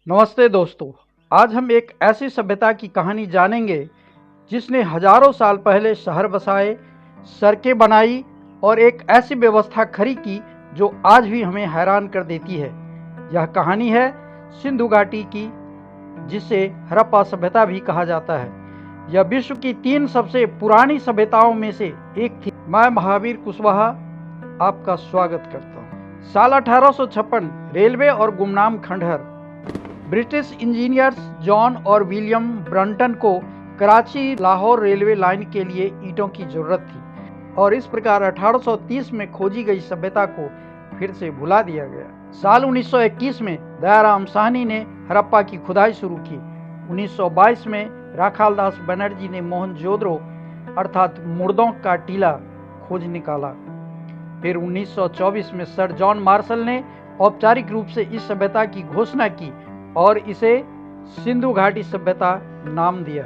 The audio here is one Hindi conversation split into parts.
नमस्ते दोस्तों। आज हम एक ऐसी सभ्यता की कहानी जानेंगे जिसने हजारों साल पहले शहर बसाए, सड़कें बनाई और एक ऐसी व्यवस्था खड़ी की जो आज भी हमें हैरान कर देती है। यह कहानी है सिंधु घाटी की, जिसे हड़प्पा सभ्यता भी कहा जाता है। यह विश्व की 3 सबसे पुरानी सभ्यताओं में से एक थी। मैं महावीर कुशवाहा आपका स्वागत करता हूँ। साल 1856 रेलवे और गुमनाम खंडहर। ब्रिटिश इंजीनियर्स जॉन और विलियम ब्रंटन को कराची लाहौर रेलवे लाइन के लिए ईंटों की जरूरत थी और इस प्रकार 1830 में खोजी गई सभ्यता को फिर से भुला दिया गया। साल 1921 में दयाराम साहनी ने हड़प्पा की खुदाई शुरू की। 1922 में राखालदास बनर्जी ने मोहनजोदड़ो अर्थात मुर्दों का टीला खोज निकाला। फिर 1924 में सर जॉन मार्शल ने औपचारिक रूप से इस सभ्यता की घोषणा की और इसे सिंधु घाटी सभ्यता नाम दिया।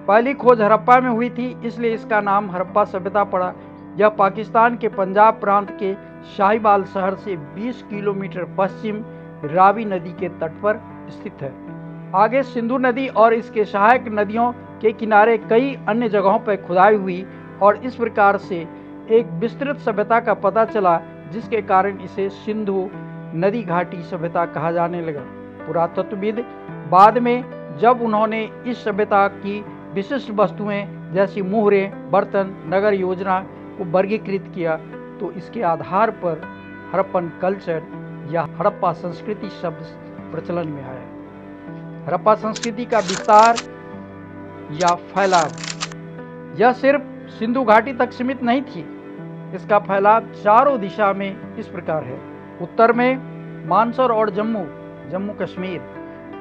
पहली खोज हड़प्पा में हुई थी, इसलिए इसका नाम हड़प्पा सभ्यता पड़ा। यह पाकिस्तान के पंजाब प्रांत के शाहीबाल शहर से 20 किलोमीटर पश्चिम रावी नदी के तट पर स्थित है। आगे सिंधु नदी और इसके सहायक नदियों के किनारे कई अन्य जगहों पर खुदाई हुई और इस प्रकार से एक विस्तृत सभ्यता का पता चला, जिसके कारण इसे सिंधु नदी घाटी सभ्यता कहा जाने लगा। पुरातत्वविद बाद में जब उन्होंने इस सभ्यता की विशिष्ट वस्तुएं जैसी मुहरें, बर्तन, नगर योजना को वर्गीकृत किया तो इसके आधार पर हड़प्पन कल्चर या हड़प्पा संस्कृति शब्द प्रचलन में आया। हड़प्पा संस्कृति का विस्तार या फैलाव यह सिर्फ सिंधु घाटी तक सीमित नहीं थी। इसका फैलाव चारों दिशा में इस प्रकार है। उत्तर में मानसौर और जम्मू कश्मीर,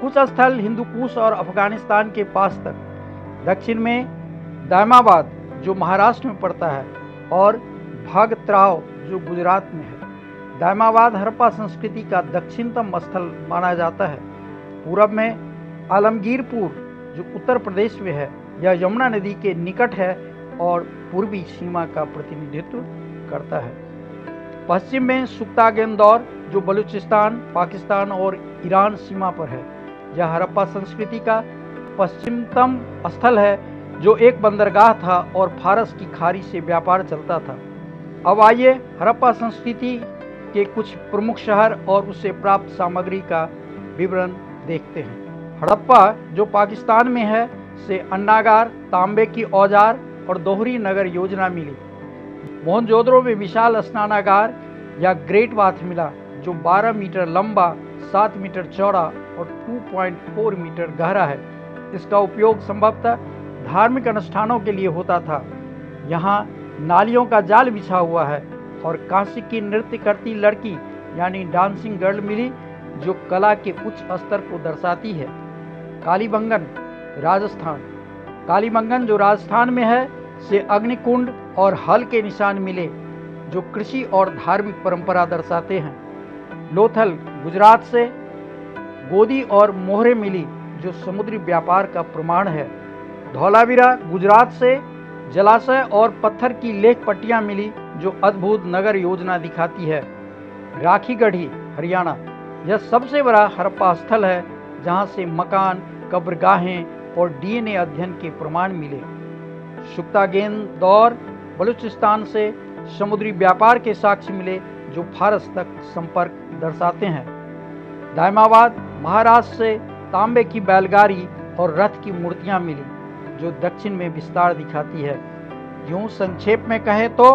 कुछ स्थल हिंदुकुश और अफगानिस्तान के पास तक। दक्षिण में दायमाबाद जो महाराष्ट्र में पड़ता है और भागत्राव जो गुजरात में है। दायमाबाद हड़प्पा संस्कृति का दक्षिणतम स्थल माना जाता है। पूरब में आलमगीरपुर जो उत्तर प्रदेश में है, यह यमुना नदी के निकट है और पूर्वी सीमा का प्रतिनिधित्व करता है। पश्चिम में सुख्तागेंदौर जो बलूचिस्तान, पाकिस्तान और ईरान सीमा पर है। यह हड़प्पा संस्कृति का पश्चिमतम स्थल है जो एक बंदरगाह था और फारस की खाड़ी से व्यापार चलता था। अब आइए हड़प्पा संस्कृति के कुछ प्रमुख शहर और उससे प्राप्त सामग्री का विवरण देखते हैं। हड़प्पा जो पाकिस्तान में है से अन्नागार, तांबे की औजार और दोहरी नगर योजना मिली। मोहनजोदड़ो में विशाल स्नानागार या ग्रेट बाथ मिला जो 12 मीटर लंबा, 7 मीटर चौड़ा और 2.4 मीटर गहरा है। इसका उपयोग संभवतः धार्मिक अनुष्ठानों के लिए होता था। यहाँ नालियों का जाल बिछा हुआ है और कांसी की नृत्य करती लड़की यानी डांसिंग गर्ल मिली जो कला के उच्च स्तर को दर्शाती है। कालीबंगन राजस्थान, कालीबंगन जो राजस्थान में है से अग्निकुंड और हल के निशान मिले जो कृषि और धार्मिक परंपरा दर्शाते हैं। लोथल गुजरात से गोदी और मोहरे मिली जो समुद्री व्यापार का प्रमाण है। धौलावीरा गुजरात से जलाशय और पत्थर की लेख पट्टियां मिली जो अद्भुत नगर योजना दिखाती है। राखीगढ़ी हरियाणा, यह सबसे बड़ा हड़प्पा स्थल है जहां से मकान, कब्रगाहें और डीएनए अध्ययन के प्रमाण मिले। सुख्तागेंदौर बलूचिस्तान से समुद्री व्यापार के साक्ष्य मिले जो फारस तक संपर्क दर्शाते हैं। दायमाबाद महाराष्ट्र से तांबे की बैलगाड़ी और रथ की मूर्तियां मिली जो दक्षिण में विस्तार दिखाती है। यूं संक्षेप में कहें तो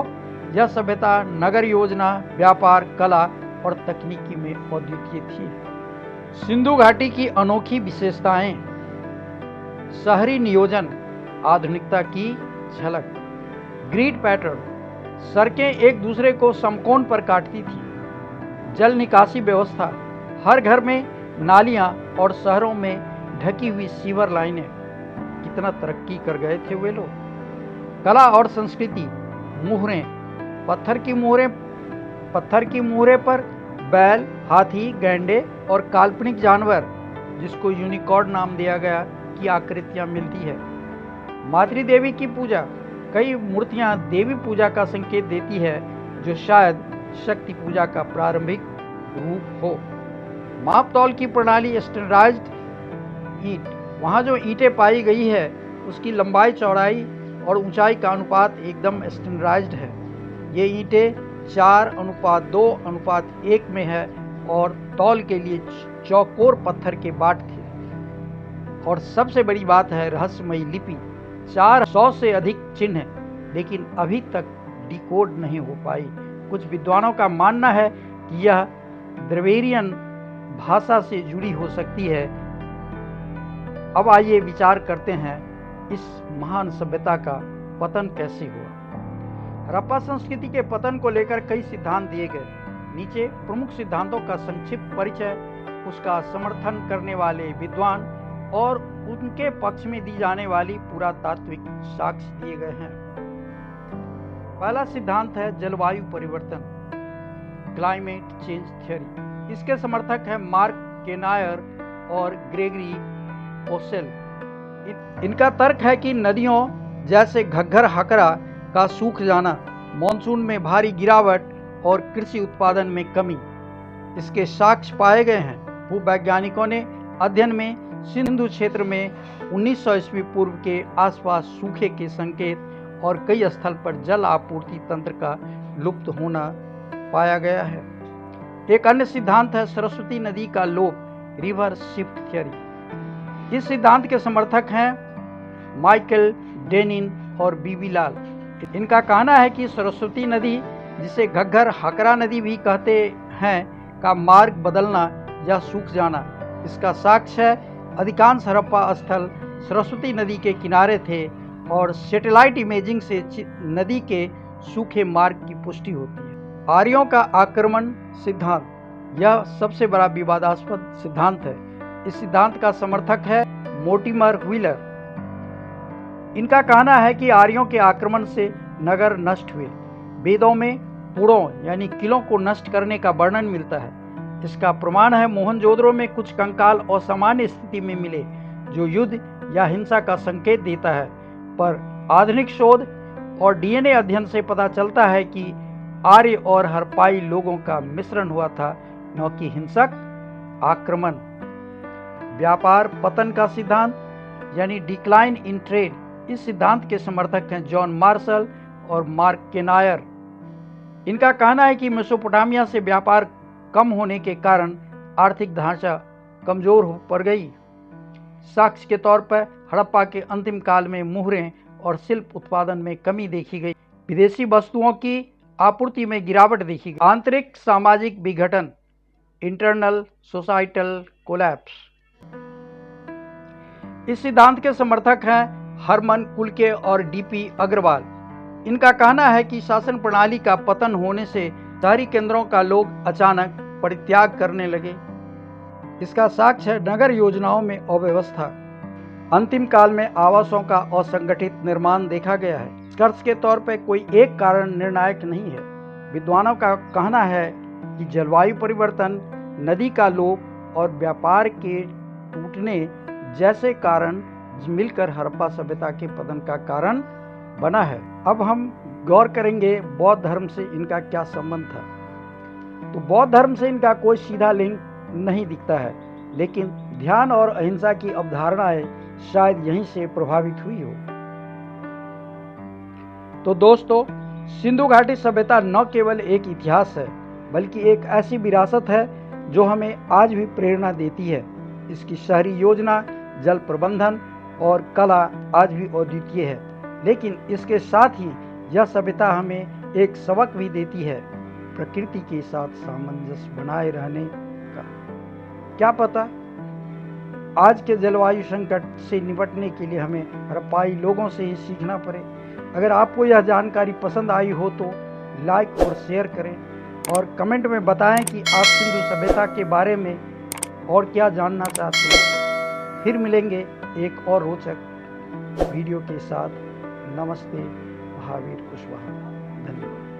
यह सभ्यता नगर योजना, व्यापार, कला और तकनीकी में अद्वितीय थी। सिंधु घाटी की अनोखी विशेषताएं। शहरी नियोजन, आधुनिकता की झलक। ग्रिड पैटर्न, सड़कें एक दूसरे को समकोण पर काटती थी। जल निकासी व्यवस्था, हर घर में नालियां और शहरों में ढकी हुई सीवर लाइनें। कितना तरक्की कर गए थे वे लोग। कला और संस्कृति, मुहरें, पत्थर की मुहरे पर बैल, हाथी, गैंडे और काल्पनिक जानवर जिसको यूनिकॉर्न नाम दिया गया की आकृतियां मिलती है। मातृदेवी की पूजा, कई मूर्तियां देवी पूजा का संकेत देती है जो शायद शक्ति पूजा का प्रारंभिक रूप हो। माप तौल की प्रणाली स्टैंडर्डाइज्ड ईंट, वहाँ जो ईंटें पाई गई है उसकी लंबाई, चौड़ाई और ऊंचाई का अनुपात एकदम स्टैंडर्डाइज्ड है। ये ईंटें 4:2:1 में है और तौल के लिए चौकोर पत्थर के बाट थे। और सबसे बड़ी बात है रहस्यमयी लिपि। 400 से अधिक चिन्ह, लेकिन अभी तक डिकोड नहीं हो पाई। कुछ विद्वानों का मानना है कि यह द्रविड़ियन भाषा से जुड़ी हो सकती है। अब आइए विचार करते हैं इस महान सभ्यता का पतन कैसे हुआ। हड़प्पा संस्कृति के पतन को लेकर कई सिद्धांत दिए गए। नीचे प्रमुख सिद्धांतों का संक्षिप्त परिचय, उसका समर्थन करने वाले विद्वान और उनके पक्ष में दी जाने वाली पुरातात्विक साक्ष्य दिए गए हैं। पहला सिद्धांत है जलवायु परिवर्तन, क्लाइमेट चेंज थ्योरी। इसके समर्थक हैं मार्क केनायर और ग्रेगरी ओसेल। इनका तर्क है कि नदियों जैसे घग्गर हकरा का सूख जाना, मॉनसून में भारी गिरावट और कृषि उत्पादन में कमी, इसके साक्ष्य पाए गए हैं। भूवैज्ञानिकों ने अध्ययन में सिंधु क्षेत्र में 1900 ईस्वी पूर्व के आसपास सूखे के संकेत और कई स्थल पर जल आपूर्ति तंत्र का लुप्त होना पाया गया है। एक अन्य सिद्धांत है सरस्वती नदी का लोप, रिवर शिफ्ट थ्योरी। इस सिद्धांत के समर्थक हैं माइकल डेनिन और बीबी लाल। इनका कहना है कि सरस्वती नदी, जिसे घग्गर हकरा नदी भी कहते हैं, का मार्ग बदलना या सूख जाना। इसका साक्ष्य है अधिकांश हड़प्पा स्थल सरस्वती नदी के किनारे थे और सैटेलाइट इमेजिंग से नदी के सूखे मार्ग की पुष्टि होती है। आर्यों का आक्रमण सिद्धांत, यह सबसे बड़ा विवादास्पद सिद्धांत है। इस सिद्धांत का समर्थक है मोर्टिमर व्हीलर। इनका कहना है कि आर्यों के आक्रमण से नगर नष्ट हुए। वेदों में पुरों यानी किलों को नष्ट करने का वर्णन मिलता है। इसका प्रमाण है मोहनजोदड़ो में कुछ कंकाल असामान्य स्थिति में मिले, जो युद्ध या हिंसा का संकेत देता है। पर आधुनिक शोध और डीएनए अध्ययन से पता चलता है कि आर्य और हड़प्पाई लोगों का मिश्रण हुआ था, न कि हिंसक आक्रमण। व्यापार पतन का सिद्धांत यानी डिक्लाइन इन ट्रेड, इस सिद्धांत के समर्थक हैं जॉन मार्शल और मार्क केनायर। इनका कहना है कि मेसोपोटामिया से व्यापार कम होने के कारण आर्थिक ढांचा कमजोर हो पड़ गई। साक्ष्य के तौर पर हड़प्पा के अंतिम काल में मुहरें और शिल्प उत्पादन में कमी देखी गई। विदेशी वस्तुओं की आपूर्ति में गिरावट देखी गई। आंतरिक सामाजिक विघटन, इंटरनल सोसाइटल कोलैप्स। इस सिद्धांत के समर्थक हैं हरमन कुलके और डीपी अग्रवाल। इनका कहना है कि शासन प्रणाली का पतन होने से शहरी केंद्रों का लोग अचानक परित्याग करने लगे। इसका साक्ष्य है नगर योजनाओं में अव्यवस्था। अंतिम काल में आवासों का असंगठित निर्माण देखा गया है। निष्कर्ष के तौर पर कोई एक कारण निर्णायक नहीं है। विद्वानों का कहना है कि जलवायु परिवर्तन, नदी का लोप और व्यापार के टूटने जैसे कारण मिलकर हड़प्पा सभ्यता के पतन का कारण बना है। अब हम गौर करेंगे बौद्ध धर्म से इनका क्या संबंध था। तो बौद्ध धर्म से इनका कोई सीधा लिंक नहीं दिखता है, लेकिन ध्यान और अहिंसा की अवधारणाएं शायद यहीं से प्रभावित हुई हो। तो दोस्तों, सिंधु घाटी सभ्यता न केवल एक इतिहास है, बल्कि एक ऐसी विरासत है जो हमें आज भी प्रेरणा देती है। इसकी शहरी योजना, जल प्रबंधन और कला आज भी अद्वितीय है। लेकिन इसके साथ ही यह सभ्यता हमें एक सबक भी देती है, प्रकृति के साथ सामंजस्य बनाए रहने का। क्या पता आज के जलवायु संकट से निपटने के लिए हमें हड़प्पाई लोगों से ही सीखना पड़े। अगर आपको यह जानकारी पसंद आई हो तो लाइक और शेयर करें और कमेंट में बताएं कि आप सिंधु सभ्यता के बारे में और क्या जानना चाहते हैं। फिर मिलेंगे एक और रोचक वीडियो के साथ। नमस्ते, महावीर कुशवाहा। धन्यवाद।